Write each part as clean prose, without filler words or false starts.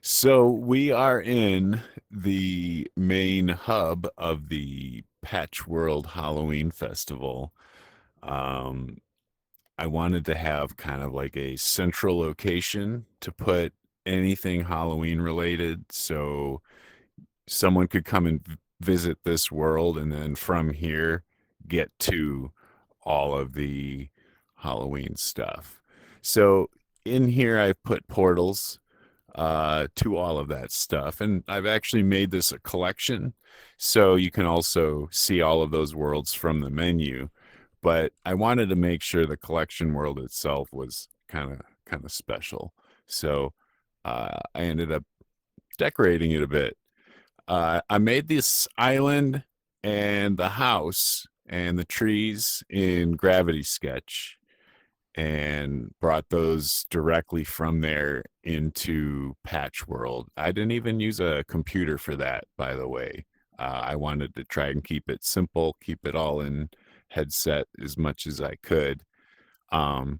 So we are in the main hub of the PatchWorld Halloween Festival. Um, I wanted to have kind of like a central location to put anything Halloween related, so someone could come and visit this world, and then from here get to all of the Halloween stuff. So in here, I've put portals to all of that stuff. And I've actually made this a collection, so you can also see all of those worlds from the menu. But I wanted to make sure the collection world itself was kind of special. So I ended up decorating it a bit. I made this island and the house and the trees in Gravity Sketch and brought those directly from there into Patchworld. I didn't even use a computer for that, by the way. I wanted to try and keep it simple, keep it all in headset as much as I could. Um,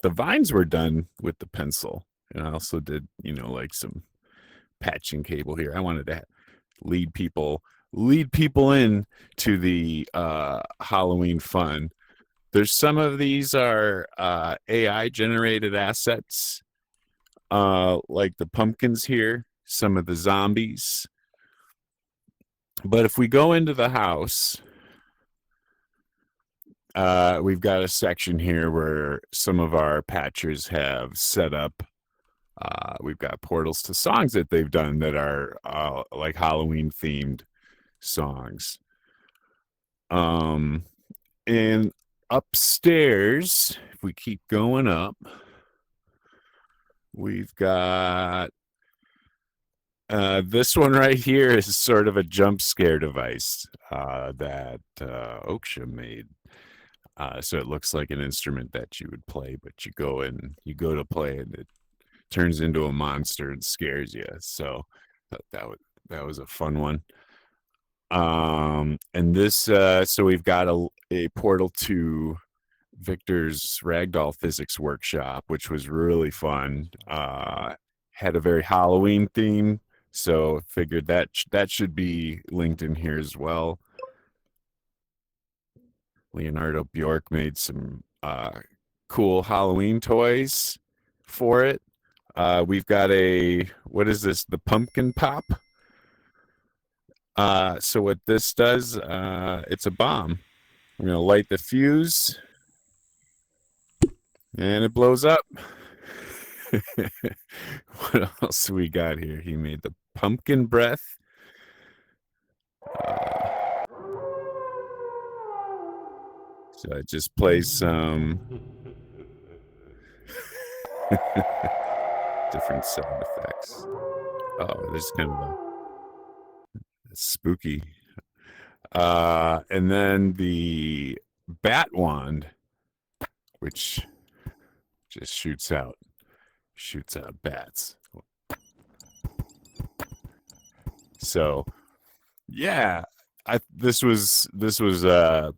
the vines were done with the pencil, and I also did, like some patching cable here. I wanted to lead people lead people in to the Halloween fun. There's some of these are AI generated assets, like the pumpkins here, some of the zombies. But if we go into the house, we've got a section here where some of our patchers have set up. We've got portals to songs that they've done that are like Halloween themed songs. And upstairs, if we keep going up, we've got this one right here is sort of a jump scare device that Oakia made. So it looks like an instrument that you would play, but you go to play and it turns into a monster and scares you. So that was a fun one. And this so we've got a portal to Victor's ragdoll physics workshop, which was really fun. Had a very Halloween theme, so figured that should be linked in here as well. Leonardo Björk made some cool Halloween toys for it. We've got what is this? The pumpkin pop. So what this does, it's a bomb. I'm gonna light the fuse, and it blows up. What else we got here? He made the pumpkin breath. So it just plays some different sound effects. Oh, there's kind of a spooky. And then the bat wand, which just shoots out bats. So yeah, this was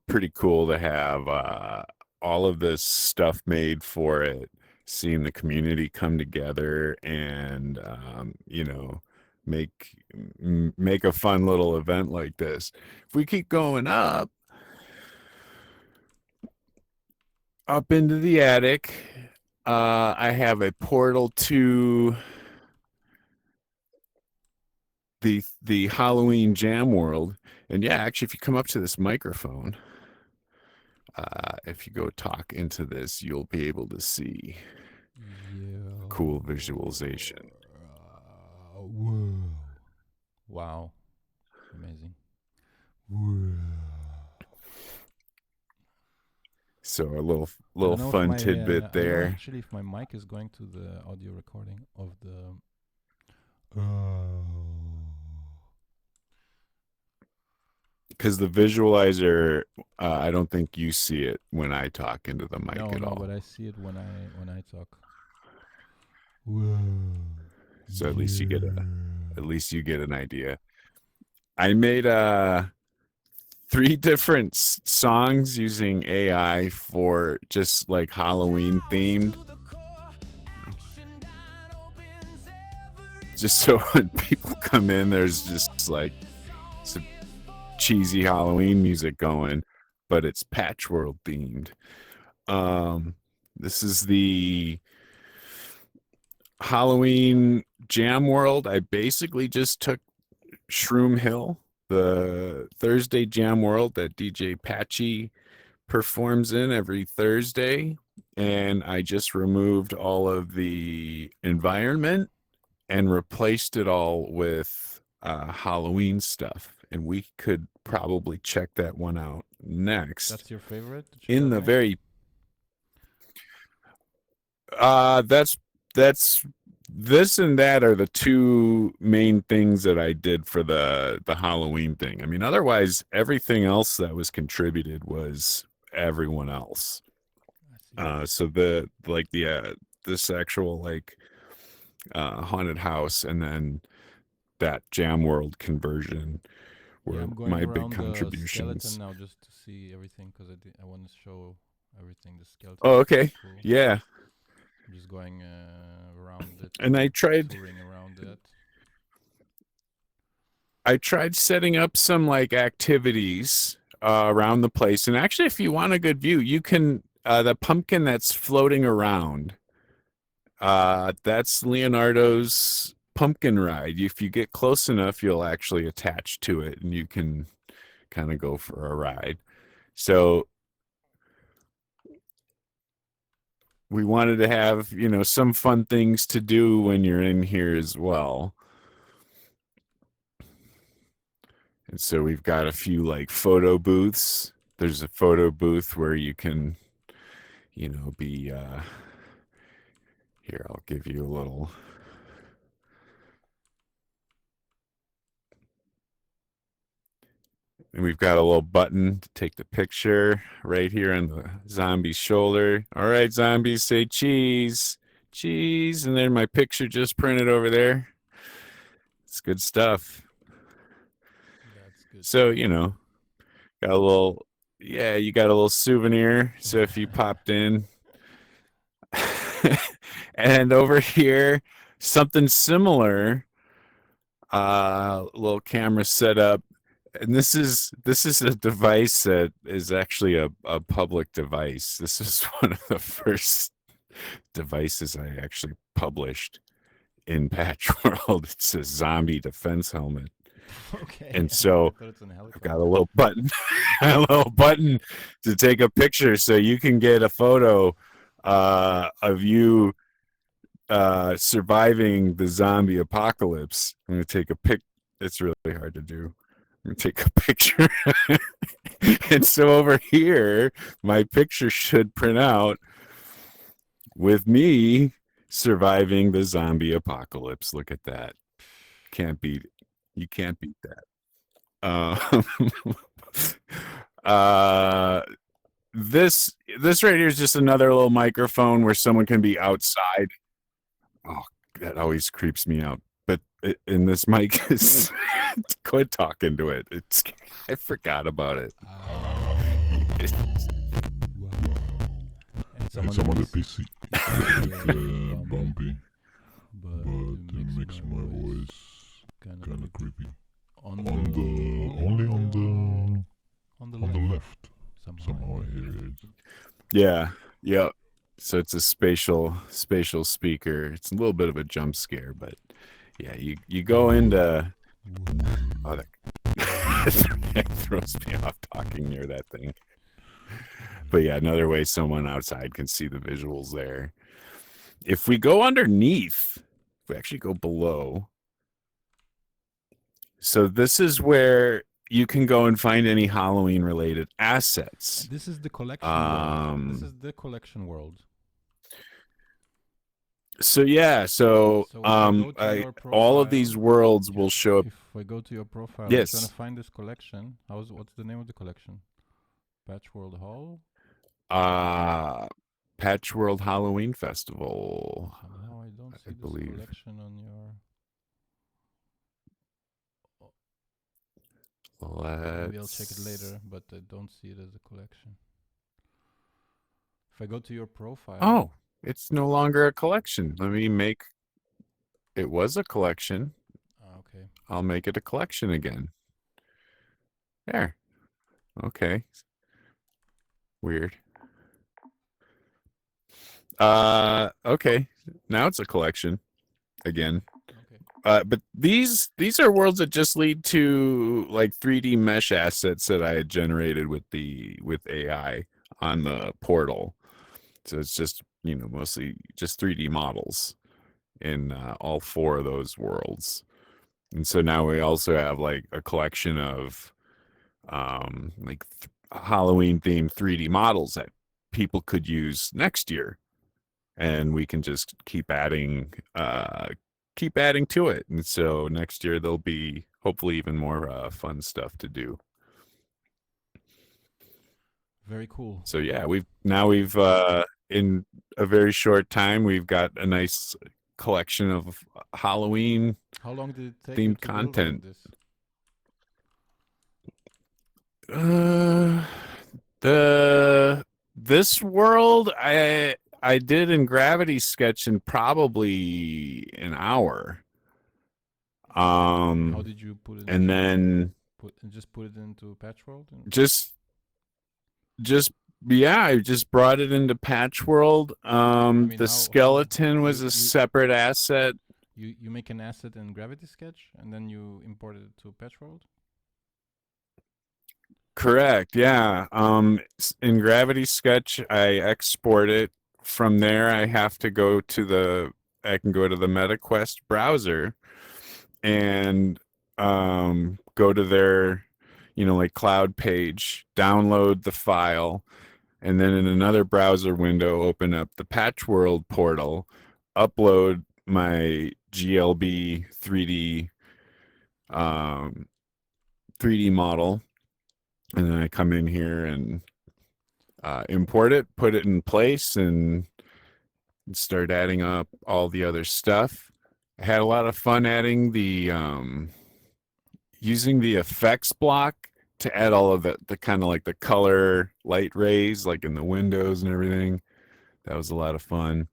pretty cool to have all of this stuff made for it, seeing the community come together and make a fun little event like this. If we keep going up into the attic, I have a portal to the Halloween Jam World. And yeah, actually, if you come up to this microphone, if you go talk into this, you'll be able to see cool visualization. Whoa. Wow. Amazing. Whoa. So a little fun tidbit there. Actually, if my mic is going to the audio recording of the... Because the visualizer, I don't think you see it when I talk into the mic at all. No, but I see it when I talk. Whoa. So at least you get an idea. I made 3 different songs using AI for just like Halloween themed. just so when people come in, there's just like some cheesy Halloween music going, but it's Patchworld themed. Um, this is the Halloween Jam World. I basically just took Shroom Hill, the Thursday Jam World that DJ Patchy performs in every Thursday, and I just removed all of the environment and replaced it all with Halloween stuff. And we could probably check that one out next. That's your favorite that you In got the made? very that's that's this and that are the two main things that I did for the Halloween thing. I mean, otherwise everything else that was contributed was everyone else. I see. So the like the this actual like haunted house and then that Jam World conversion Yeah, were I'm going my big around the skeleton contributions. now just to see everything because I want to show everything. The skeleton Oh, is pretty okay. cool. Yeah. I'm just going around it, And touring around it. I tried setting up some like activities around the place. And actually, if you want a good view, you can the pumpkin that's floating around. That's Leonardo's pumpkin ride. If you get close enough, you'll actually attach to it, and you can kind of go for a ride. So we wanted to have some fun things to do when you're in here as well. And so we've got a few like photo booths. There's a photo booth where you can be here, I'll give you a little. And we've got a little button to take the picture right here on the zombie's shoulder. All right, zombies, say cheese. Cheese. And then my picture just printed over there. It's good stuff. That's good So, stuff. got a little, yeah, you got a little souvenir. So if you popped in, and over here, something similar, little camera setup. And this is a device that is actually a public device. This is one of the first devices I actually published in Patchworld. It's a zombie defense helmet. Okay, And I so thought it's a I've got a helicopter. little button, a little button to take a picture so you can get a photo of you surviving the zombie apocalypse. I'm gonna take a pic. It's really hard to do. I'm gonna take a picture, and so over here, my picture should print out with me surviving the zombie apocalypse. Look at that. Can't beat it. You can't beat that. Uh, uh, this right here is just another little microphone where someone can be outside. Oh, that always creeps me out. But in this mic is quit talking to it. It's I forgot about it. It's, Wow. And It's some on on the the PC. PC. It's bumpy, But but it it makes makes my my voice voice kind kind of of creepy. on Only on the the left. left. Somehow I hear it. yeah, yeah. So it's a spatial speaker. It's a little bit of a jump scare, but yeah, you go into oh that it throws me off talking near that thing. But yeah, another way someone outside can see the visuals there. If we go underneath, if we actually go below, so this is where you can go and find any Halloween related assets. This is the collection world. This is the collection world. So yeah, so So if I go to your all of these profile, worlds will show up. if I go to your profile, I'm trying Yes, to find this collection. What's the name of the collection? PatchWorld Hall. uh, PatchWorld Halloween Festival, Somehow I don't I see this believe. collection on your. Maybe I'll check it later, but I don't see it as a collection. If I go to your profile, Oh, it's no longer a collection. Let me make. It was a collection. Okay. I'll make it a collection again. There. Okay. Weird. Okay. Now it's a collection again. Okay. But these are worlds that just lead to like 3D mesh assets that I had generated with AI on the portal. So it's just, mostly just 3D models in all four of those worlds. And so now we also have like a collection of like Halloween themed 3D models that people could use next year, and we can just keep adding to it. And so next year there'll be hopefully even more fun stuff to do. Very cool. So yeah, we've in a very short time we've got a nice collection of Halloween How long did it take you themed to build all of content. this? This world I did in Gravity Sketch in probably an hour. How did you put it And into then just put it into PatchWorld? just yeah, I just brought it into PatchWorld. mean, The how skeleton was a separate asset. You make an asset in Gravity Sketch and then you import it to PatchWorld? Correct. Yeah. In Gravity Sketch, I export it. From there, I have to go to I can go to the MetaQuest browser and go to their, like cloud page, download the file, and then in another browser window, open up the PatchWorld portal, upload my GLB 3D model, and then I come in here and import it, put it in place, and start adding up all the other stuff. I had a lot of fun adding using the effects block to add all of the kind of like the color light rays, like in the windows and everything. That was a lot of fun.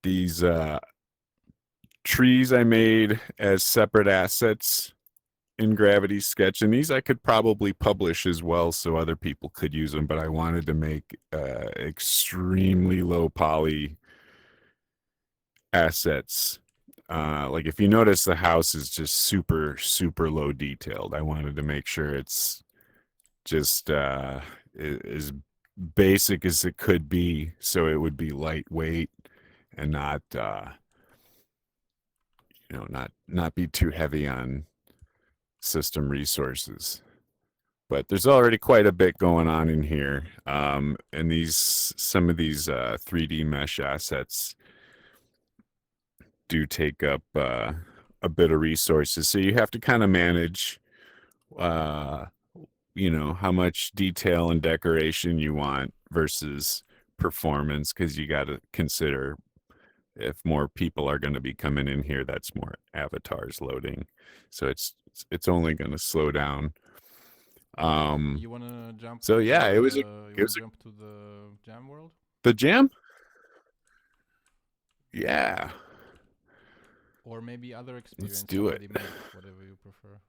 These trees I made as separate assets in Gravity Sketch, and these I could probably publish as well so other people could use them, but I wanted to make extremely low poly assets. Like if you notice, the house is just super low detailed. I wanted to make sure it's just as basic as it could be, so it would be lightweight and not not be too heavy on system resources. But there's already quite a bit going on in here, and some of these 3D mesh assets do take up a bit of resources, so you have to kind of manage how much detail and decoration you want versus performance, because you got to consider if more people are going to be coming in here, that's more avatars loading, so it's only going to slow down. You wanna jump? So yeah, it was jump to the jam world. The jam. Yeah. Or maybe other experience. Let's do it. Made, whatever you prefer.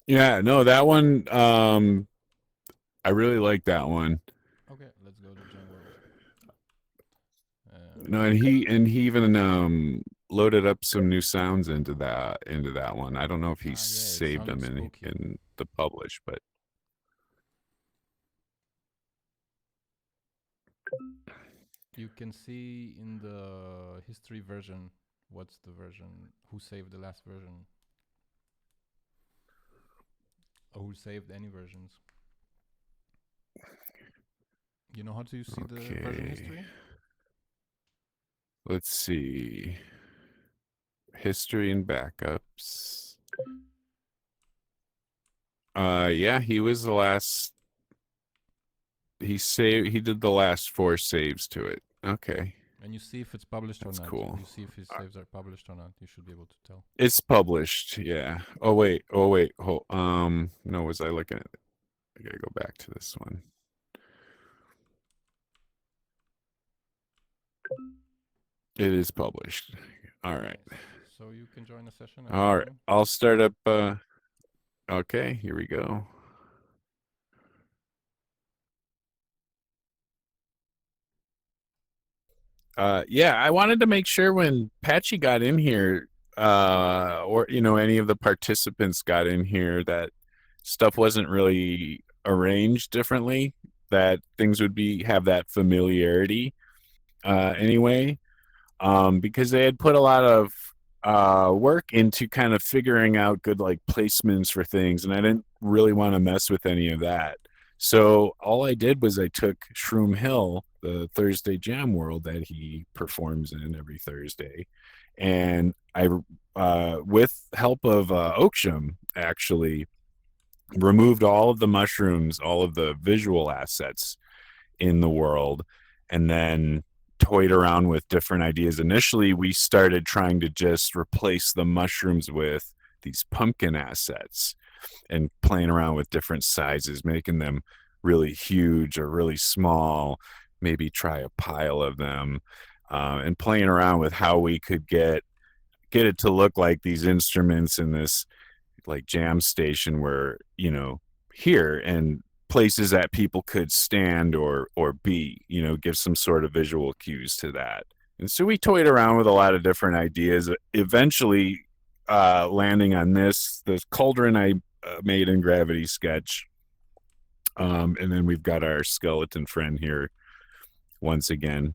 Yeah, no, that one. I really like that one. Okay, let's go to jam world. No, and he even loaded up some new sounds into that one. I don't know if he saved them in the publish, but you can see in the history version what's the version, who saved the last version, or who saved any versions. You know how to see the version history? Let's see. History and backups. Yeah, he was the last. He did the last 4 saves to it. Okay. And you see if it's published or not. That's cool. You see if his saves are published or not. You should be able to tell. It's published, yeah. Oh wait. No, was I looking at it? I gotta go back to this one. It is published. All right. Nice. So you can join a session. All right. I'll start up. Okay, here we go. Yeah, I wanted to make sure when Patchy got in here, or any of the participants got in here, that stuff wasn't really arranged differently, that things would have that familiarity anyway, because they had put a lot of work into kind of figuring out good like placements for things, and I didn't really want to mess with any of that. So all I did was I took Shroom Hill, the Thursday Jam World that he performs in every Thursday, and I, with help of Oaksham, actually removed all of the mushrooms, all of the visual assets in the world, and then toyed around with different ideas. Initially, we started trying to just replace the mushrooms with these pumpkin assets and playing around with different sizes, making them really huge or really small, maybe try a pile of them, and playing around with how we could get it to look like these instruments in this like jam station where here, and places that people could stand or be, give some sort of visual cues to that. And so we toyed around with a lot of different ideas, eventually landing on this cauldron I made in Gravity Sketch, and then we've got our skeleton friend here once again.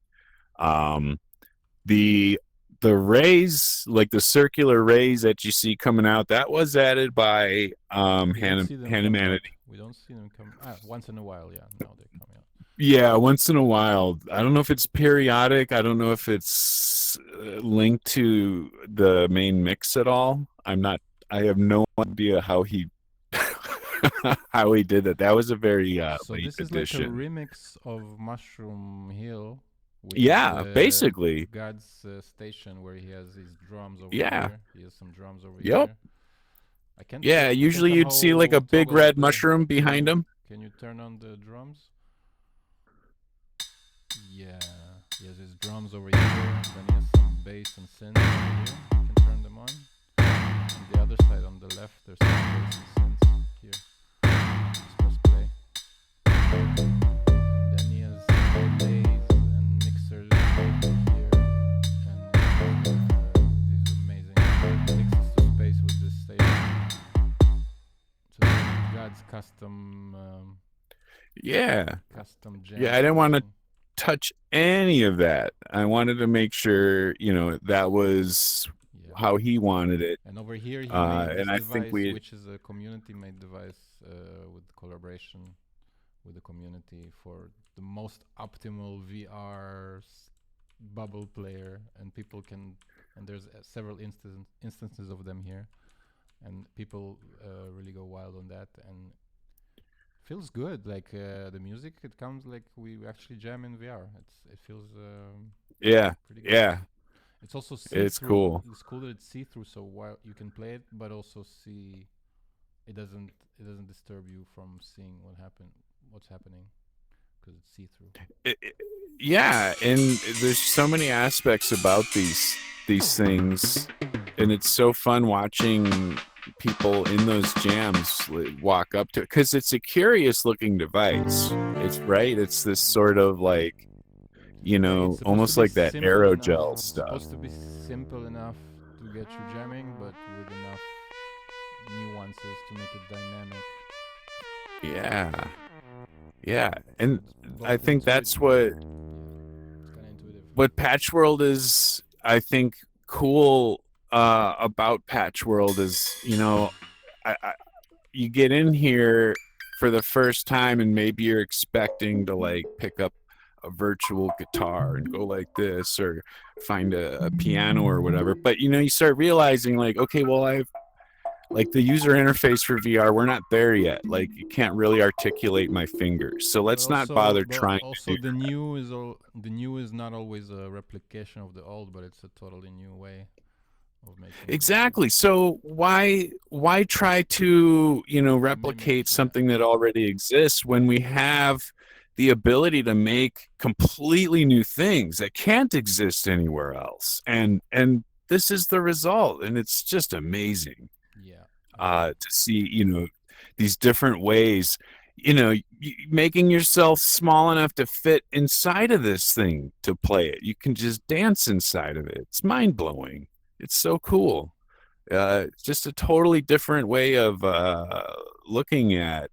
The rays, like the circular rays that you see coming out, that was added by Hannah Manatee. We don't see them come once in a while. Yeah, now they're coming out. Yeah, once in a while. I don't know if it's periodic. I don't know if it's linked to the main mix at all. I have no idea how he how he did it. That was a very so late this is addition. like a remix of Shroom Hill. Yeah, basically. God's station where he has his drums over Yeah. here. He has some drums over Yep. here. I can't. Yeah, usually you'd see like a big red mushroom behind him. Can you turn on the drums? Yeah, he has his drums over here. Then he has some bass and synth over here. You can turn them on. On the other side, on the left, there's some bass and synth here. Just press play. And then he has delays and mixers over here. And these amazing mixes to space with this station. So God's custom. Custom jam. Yeah, I didn't want to touch any of that. I wanted to make sure, that was how he wanted it. And over here, he made this and I device, think which is a community-made device with collaboration with the community for the most optimal VR bubble player, and people can. And there's several instances of them here, and people really go wild on that, and feels good. Like the music, it comes like we actually jam in VR. It feels pretty good. Yeah. It's also see-through. It's cool. It's cool that it's see-through, so while you can play it, but also see it doesn't disturb you from seeing what's happening, because it's see-through. Yeah, and there's so many aspects about these things, and it's so fun watching people in those jams walk up to it, because it's a curious looking device. It's this sort of like, almost like that aerogel stuff. It's supposed to be simple enough to get you jamming, but with enough nuances to make it dynamic. Yeah, and I think that's what PatchWorld is, I think, cool about PatchWorld is, you get in here for the first time and maybe you're expecting to like pick up a virtual guitar and go like this, or find a piano or whatever, but you start realizing like, okay, well, I've like the user interface for VR, we're not there yet. Like you can't really articulate my fingers, so let's not bother trying. Also, the new is not always a replication of the old, but it's a totally new way of making. Exactly. So why try to replicate something that already exists when we have the ability to make completely new things that can't exist anywhere else. And this is the result, and it's just amazing. Yeah. To see, these different ways, making yourself small enough to fit inside of this thing to play it. You can just dance inside of it. It's mind-blowing. It's so cool. It's just a totally different way of looking at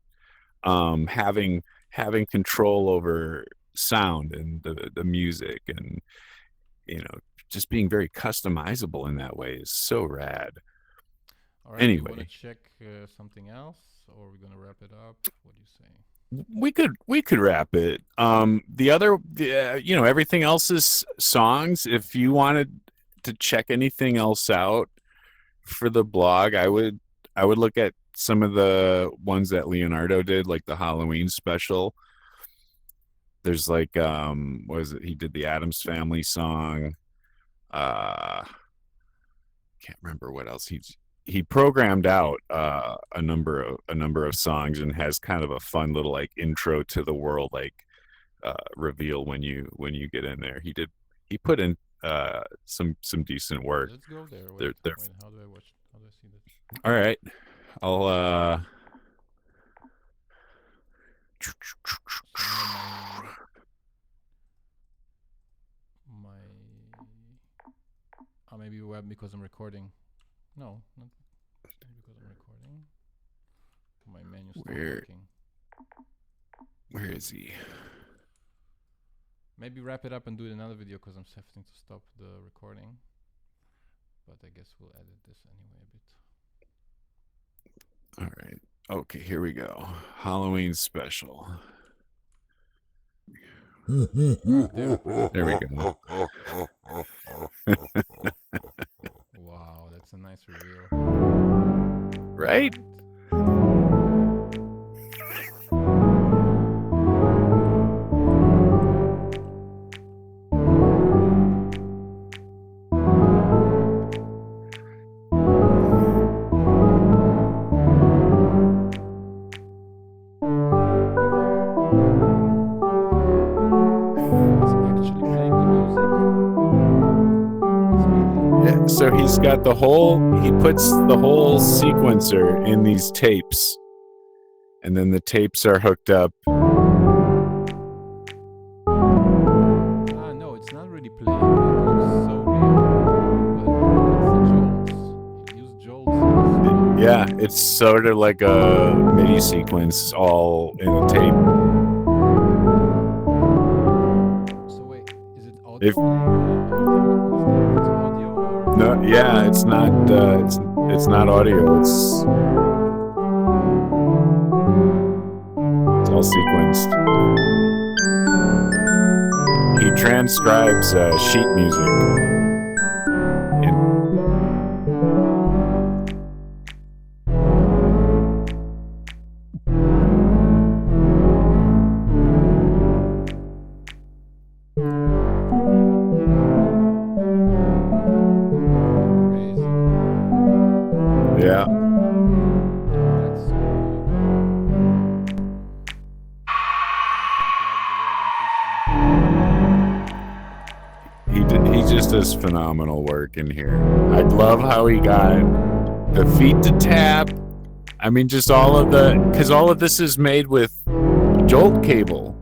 having control over sound and the music, and just being very customizable in that way is so rad. All right. You want Anyway, to check something else, or we're gonna wrap it up? What do you say? we could wrap it. The other, everything else is songs. If you wanted to check anything else out for the blog, I would look at some of the ones that Leonardo did, like the Halloween special. There's like what is it? He did the Addams Family song. Can't remember what else he programmed out a number of songs, and has kind of a fun little like intro to the world, like reveal when you get in there. He put in some decent work. Let's go there. Wait, They're wait. How do I watch? How do I see this? all right. I'll So now my maybe web because I'm recording. No, not because I'm recording. My menu's not working. Where is he? Maybe wrap it up and do it another video because I'm having to stop the recording. But I guess we'll edit this anyway a bit. All right. Okay, here we go. Halloween special. There we go. Wow, that's a nice reveal. Right? So he's got he puts the whole sequencer in these tapes, and then the tapes are hooked up. No, it's not really playing. It looks so real. But it's the jolts. He used jolts. Yeah, it's sort of like a MIDI sequence all in a tape. So wait, is it audio? No, yeah, it's not. It's not audio. It's all sequenced. He transcribes sheet music. Yeah. He just does phenomenal work in here. I love how he got the feet to tap. I mean, just because all of this is made with jolt cable.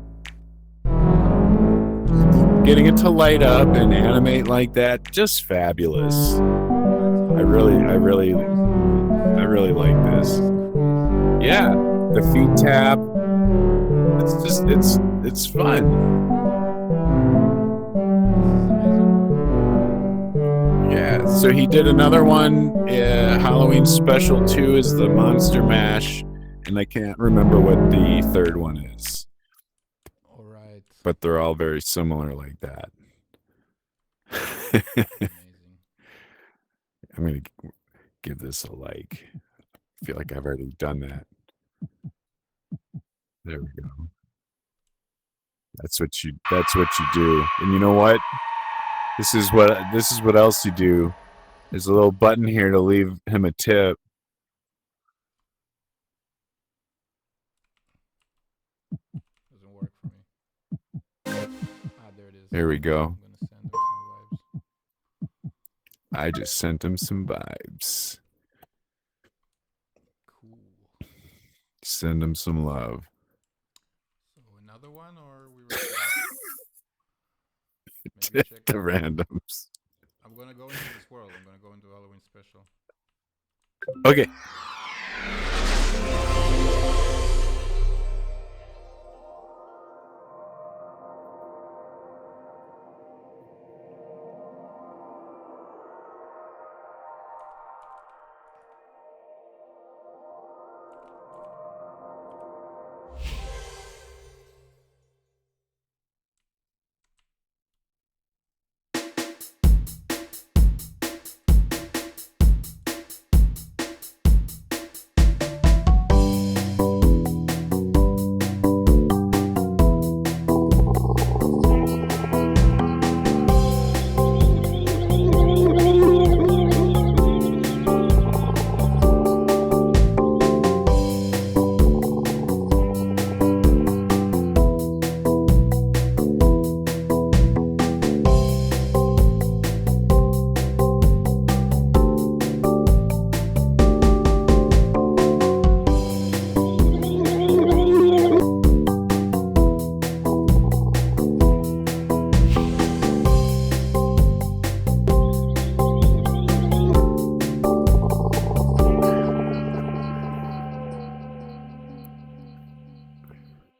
Getting it to light up and animate like that, just fabulous. I really like this. Yeah, the feet tap. It's fun. Yeah, so he did another one. Halloween Special 2 is the Monster Mash, and I can't remember what the third one is. All right. But they're all very similar like that. Amazing. I'm going to give this a like. I feel like I've already done that. There we go. That's what you do. And you know what? This is what else you do. There's a little button here to leave him a tip. Doesn't work for me. There we go. I'm gonna send him some vibes. I just sent him some vibes. Cool. Send him some love. So another one, or we wrap it up? Maybe check. The randoms. I'm gonna go into this world. I'm gonna go into Halloween special. Okay.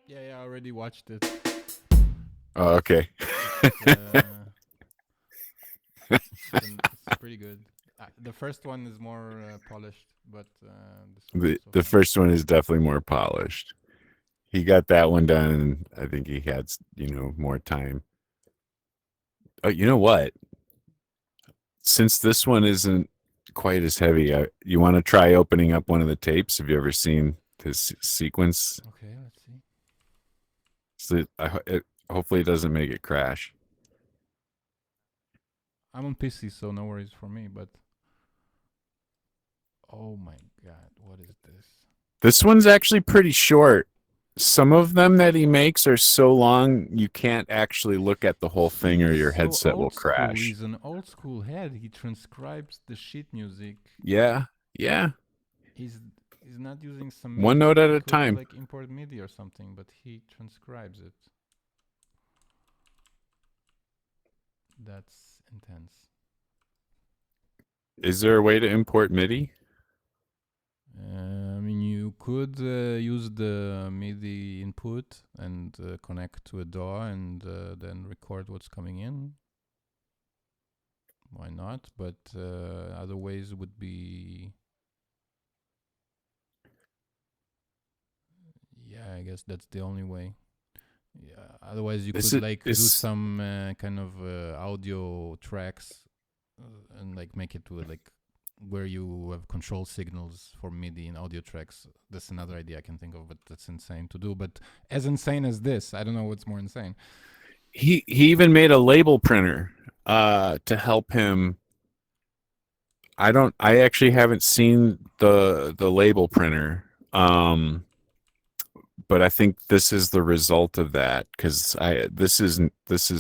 Yeah, I already watched it. Oh, okay. It's pretty good. The first one is more polished, but this one The also first one is definitely more polished. He got that one done, and I think he had, more time. Oh, you know what? Since this one isn't quite as heavy, you want to try opening up one of the tapes? Have you ever seen this sequence? Okay, let's see. So hopefully it doesn't make it crash. I'm on PC, so no worries for me, but oh my god, what is this? This one's actually pretty short. Some of them that he makes are so long you can't actually look at the whole thing or your headset will crash. He's an old school head. He transcribes the sheet music. Yeah. He's not using some one MIDI. note at He a could, time. like import MIDI or something, but he transcribes it. That's intense. Is there a way to import MIDI? I mean, you could use the MIDI input and connect to a DAW and then record what's coming in. Why not? But other ways would be... Yeah, I guess that's the only way. Yeah. Otherwise, you could do some kind of audio tracks and like make it to like where you have control signals for MIDI in audio tracks. That's another idea I can think of, but that's insane to do. But as insane as this, I don't know what's more insane. He even made a label printer to help him. I actually haven't seen the label printer. But I think this is the result of that, because this is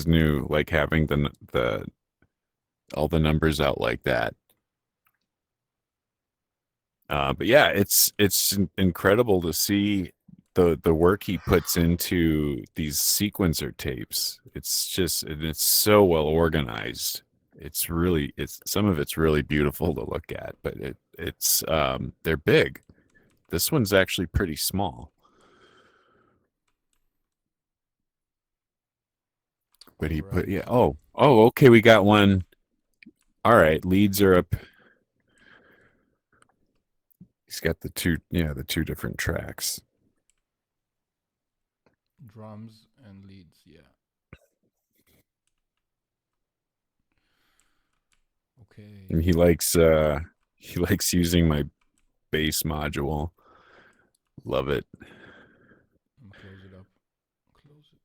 new, like having the all the numbers out like that. But yeah, it's incredible to see the work he puts into these sequencer tapes. It's so well organized. Some of it's really beautiful to look at, but they're big. This one's actually pretty small. But he put, yeah. Oh, okay. We got one. All right. Leads are up. He's got the two different tracks. Drums and leads, yeah. Okay. And he likes using my bass module. Love it. Close it up. Close it.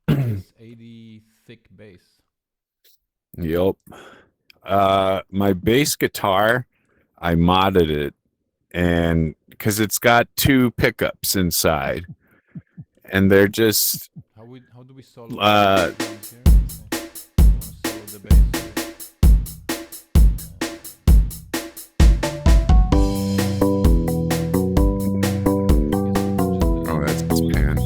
It's 80 thick bass. Yep. My bass guitar, I modded it, and because it's got two pickups inside, and they're just How How do we solo? Uh, the drums here? Let's see. Wanna solo the bass? Oh, that's pan.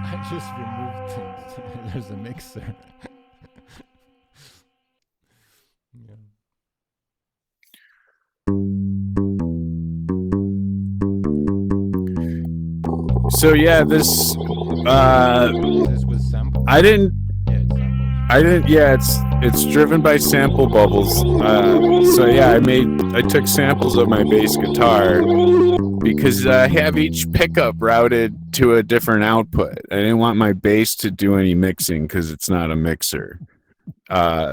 I just removed there's a mixer. Yeah. So yeah, this This was sample? I didn't Yeah, it's samples. I didn't. Yeah, it's driven by sample bubbles. So yeah, I took samples of my bass guitar because I have each pickup routed to a different output. I didn't want my bass to do any mixing because it's not a mixer.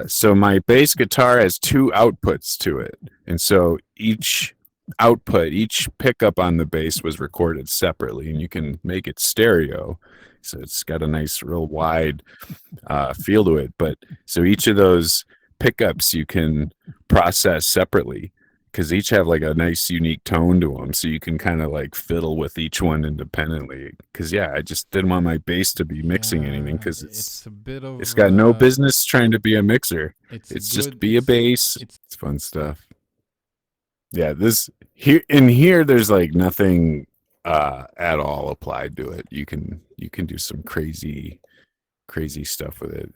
So my bass guitar has two outputs to it, and so each output, each pickup on the bass was recorded separately, and you can make it stereo. So it's got a nice, real wide feel to it. But so each of those pickups you can process separately because each have like a nice unique tone to them. So you can kind of like fiddle with each one independently. Because yeah, I just didn't want my bass to be mixing anything because it's a bit of. it's got no business trying to be a mixer. It's just be a bass. It's fun stuff. Yeah, this here there's like nothing at all applied to it. You can do some crazy stuff with it.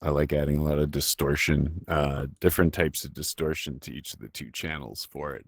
I like adding a lot of distortion, different types of distortion to each of the two channels for it.